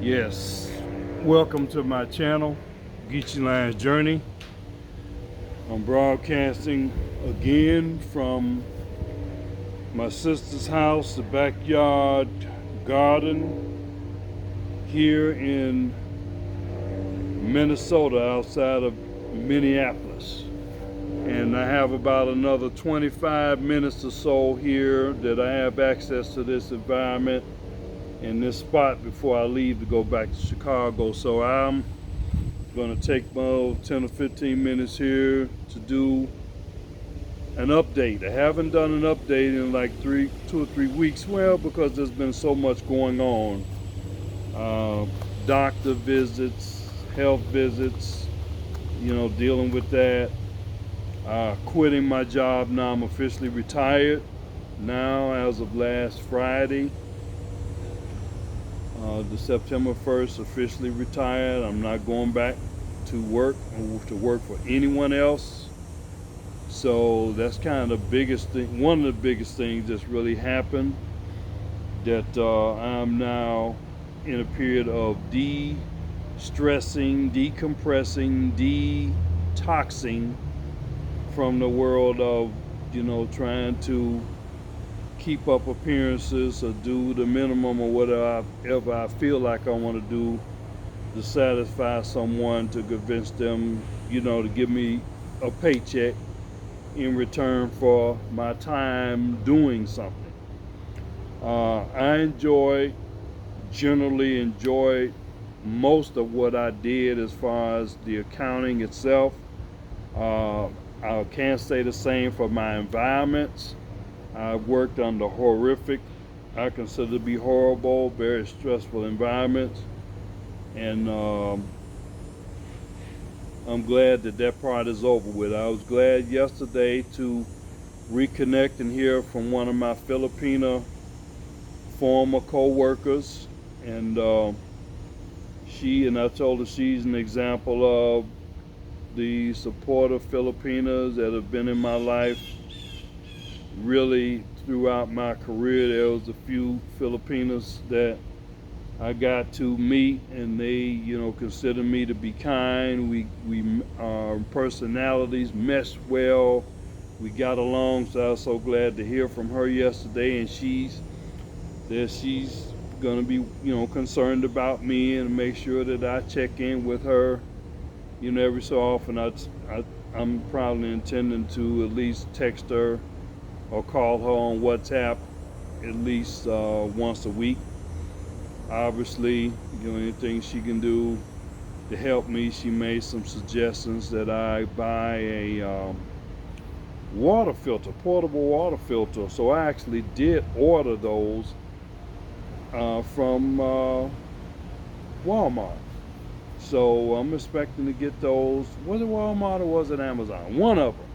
Yes, welcome to my channel, Geechee Journey. I'm broadcasting again from my sister's house, the backyard garden here in Minnesota outside of Minneapolis. And I have about another 25 minutes or so here that I have access to this environment in this spot before I leave to go back to Chicago. So I'm going to take my 10 or 15 minutes here to do an update. I haven't done an update in like 2 or 3 weeks. Well, because there's been so much going on. Uh, Doctor visits, health visits, dealing with that. Quitting my job now. I'm officially retired now as of last Friday. The September 1st, officially retired. I'm not going back to work for anyone else. So that's kind of the biggest thing, one of the biggest things that's really happened, that I'm now in a period of de-stressing, decompressing, detoxing from the world of, trying to keep up appearances or do the minimum or whatever I feel like I want to do to satisfy someone, to convince them, to give me a paycheck in return for my time doing something. I generally enjoyed most of what I did as far as the accounting itself. I can't say the same for my environments. I worked under I consider to be horrible, very stressful environments. And I'm glad that that part is over with. I was glad yesterday to reconnect and hear from one of my Filipino former co-workers. And I told her she's an example of the supportive Filipinos that have been in my life. Really, throughout my career, there was a few Filipinos that I got to meet, and they, consider me to be kind. Our personalities meshed well. We got along, so I was so glad to hear from her yesterday. And she's gonna be, concerned about me and make sure that I check in with her, every so often. I'm probably intending to at least text her or call her on WhatsApp at least once a week. Obviously, anything she can do to help me. She made some suggestions that I buy a water filter, portable water filter. So I actually did order those from Walmart. So I'm expecting to get those. Was it Walmart or was it Amazon? One of them.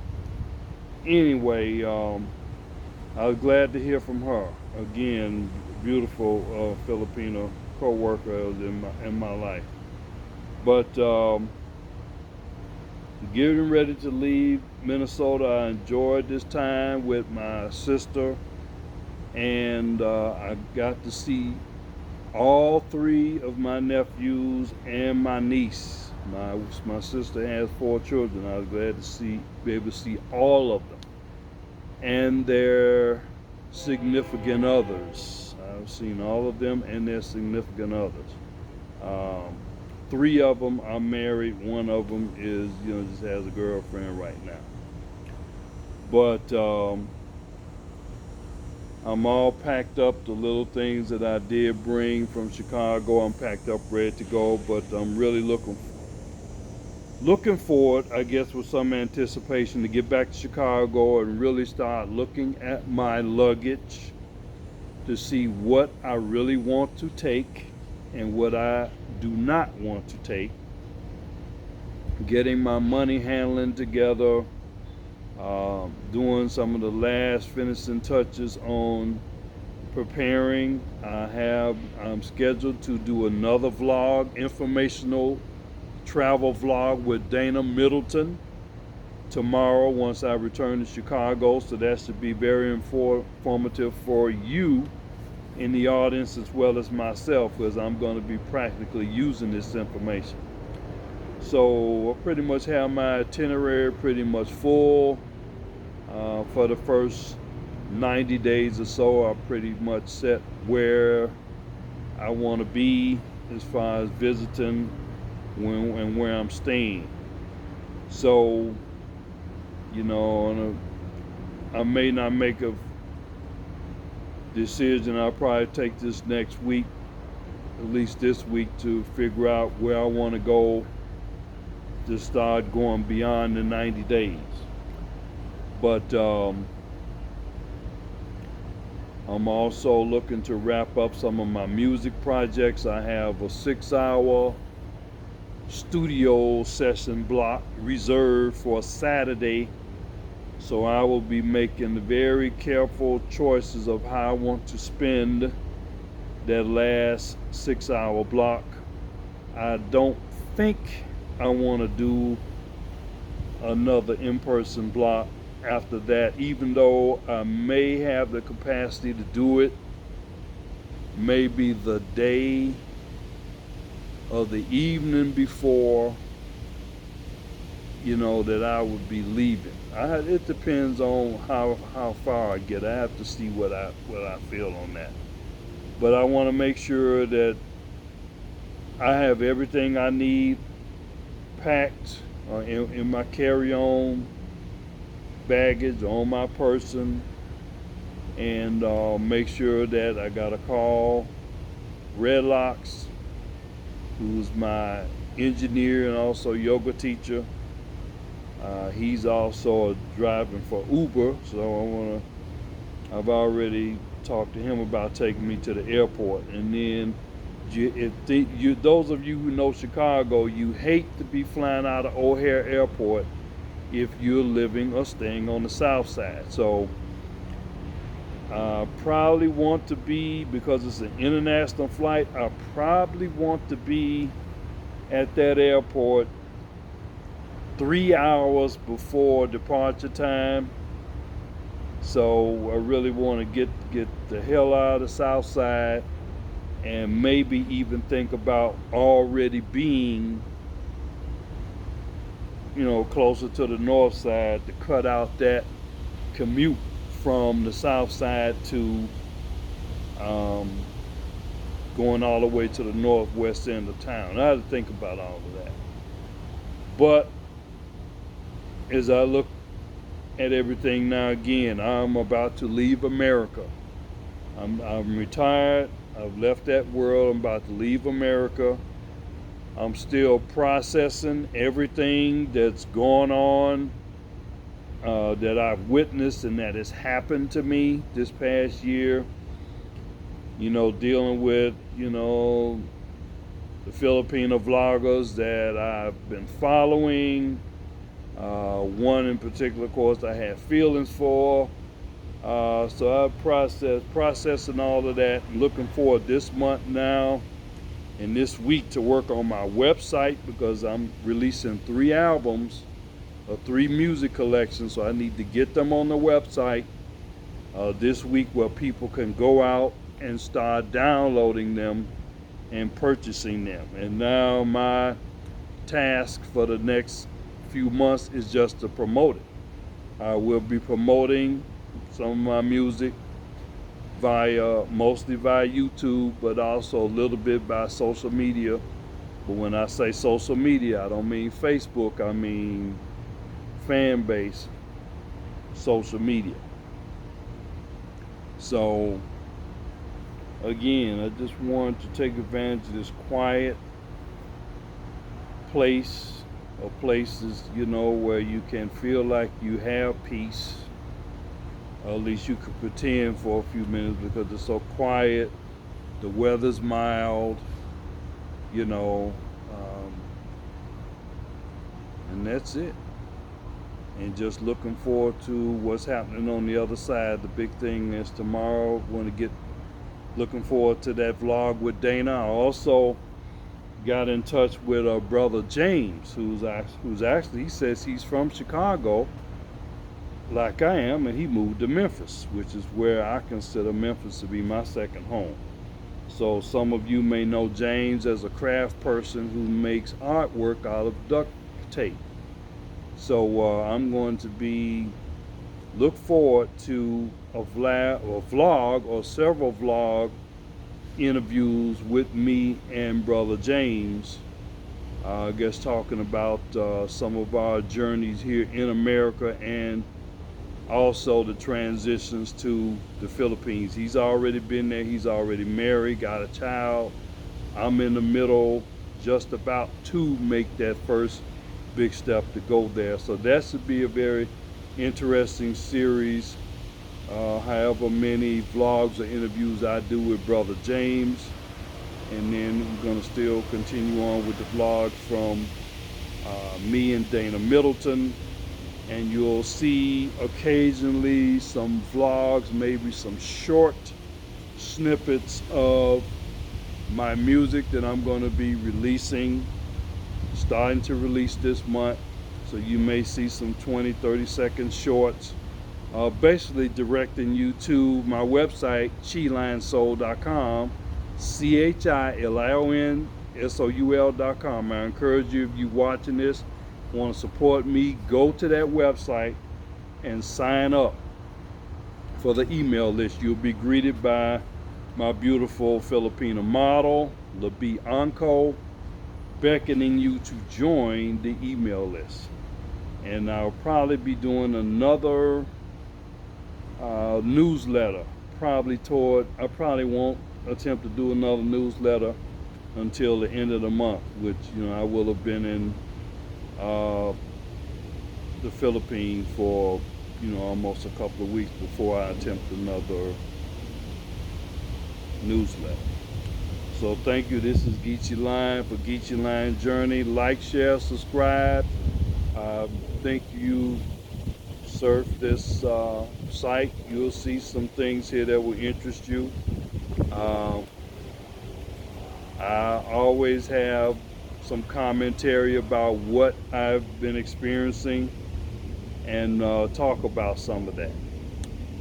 Anyway, I was glad to hear from her again. Beautiful Filipino co-worker in my life. But getting ready to leave Minnesota, I enjoyed this time with my sister, and I got to see all three of my nephews and my niece. My sister has 4 children. I was glad to be able to see all of them and their significant others. I've seen all of them and their significant others. 3 of them are married. 1 of them is, just has a girlfriend right now. But I'm all packed up. The little things that I did bring from Chicago, I'm packed up, ready to go. But I'm really looking forward, I guess, with some anticipation to get back to Chicago and really start looking at my luggage to see what I really want to take and what I do not want to take. Getting my money handling together, doing some of the last finishing touches on preparing. I'm scheduled to do another vlog, informational travel vlog with Dana Middleton tomorrow once I return to Chicago. So that should be very informative for you in the audience as well as myself, because I'm going to be practically using this information. So I pretty much have my itinerary pretty much full. For the first 90 days or so, I pretty much set where I want to be as far as visiting and where I'm staying. So, I may not make a decision. I'll probably take this next week, at least this week, to figure out where I want to go to start going beyond the 90 days. But I'm also looking to wrap up some of my music projects. I have a 6-hour studio session block reserved for Saturday. So I will be making very careful choices of how I want to spend that last 6-hour block. I don't think I want to do another in-person block after that, even though I may have the capacity to do it maybe the day or the evening before, that I would be leaving. It depends on how far I get. I have to see what I feel on that. But I want to make sure that I have everything I need packed in my carry-on baggage on my person, and make sure that I got to call Redlocks, who's my engineer and also yoga teacher. He's also driving for Uber, so I've already talked to him about taking me to the airport. And then those of you who know Chicago, you hate to be flying out of O'Hare Airport if you're living or staying on the south side. So I probably want to be, because it's an international flight, I probably want to be at that airport 3 hours before departure time. So I really want to get the hell out of the south side, and maybe even think about already being closer to the north side, to cut out that commute from the south side to going all the way to the northwest end of town. I had to think about all of that. But as I look at everything now, again, I'm about to leave America. I'm retired. I've left that world. I'm about to leave America. I'm still processing everything that's going on, that I've witnessed and that has happened to me this past year. Dealing with, the Filipino vloggers that I've been following. One in particular, of course, I had feelings for. So I processing all of that. Looking forward this month now and this week to work on my website, because I'm releasing 3 albums or 3 music collections. So I need to get them on the website this week, where people can go out and start downloading them and purchasing them. And now my task for the next few months is just to promote it. I will be promoting some of my music mostly via YouTube, but also a little bit by social media. But when I say social media, I don't mean Facebook, I mean fan base social media. So again, I just wanted to take advantage of this quiet place, or places, where you can feel like you have peace. Or at least you could pretend for a few minutes, because it's so quiet. The weather's mild, and that's it. And just looking forward to what's happening on the other side. The big thing is tomorrow. Looking forward to that vlog with Dana. I also got in touch with brother James, who's actually, he says he's from Chicago, like I am, and he moved to Memphis, which is where I consider Memphis to be my second home. So some of you may know James as a craft person who makes artwork out of duct tape. So I'm going to look forward to a vlog or several vlog interviews with me and Brother James. I guess talking about some of our journeys here in America and also the transitions to the Philippines. He's already been there. He's already married, got a child. I'm in the middle, just about to make that first big step to go there. So that should be a very interesting series. However many vlogs or interviews I do with Brother James. And then we're going to still continue on with the vlogs from me and Dana Middleton. And you'll see occasionally some vlogs, maybe some short snippets of my music that I'm going to be releasing, starting to release this month. So you may see some 20-30 second shorts, basically directing you to my website, CheelionSoul.com, CHILIONSOUL.com. I encourage you, if you're watching this, want to support me, go to that website and sign up for the email list. You'll be greeted by my beautiful Filipino model, Labi Anko, beckoning you to join the email list. And I'll probably be doing another newsletter. I probably won't attempt to do another newsletter until the end of the month, which I will have been in the Philippines for almost a couple of weeks before I attempt another newsletter. So thank you. This is Geechee Lion for Geechee Lion Journey. Like, share, subscribe. I think you surf this site, you'll see some things here that will interest you. I always have some commentary about what I've been experiencing and talk about some of that.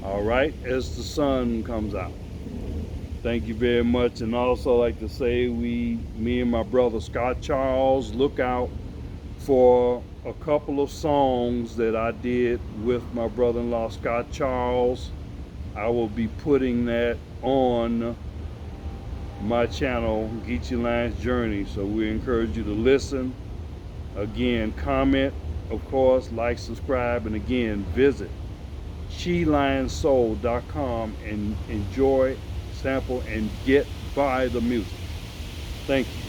All right, as the sun comes out. Thank you very much. And also like to say, me and my brother Scott Charles, look out for a couple of songs that I did with my brother-in-law Scott Charles. I will be putting that on my channel, Geechee Lion's Journey. So we encourage you to listen. Again, comment, of course, like, subscribe, and again, visit CheelionSoul.com and enjoy, sample, and buy the music. Thank you.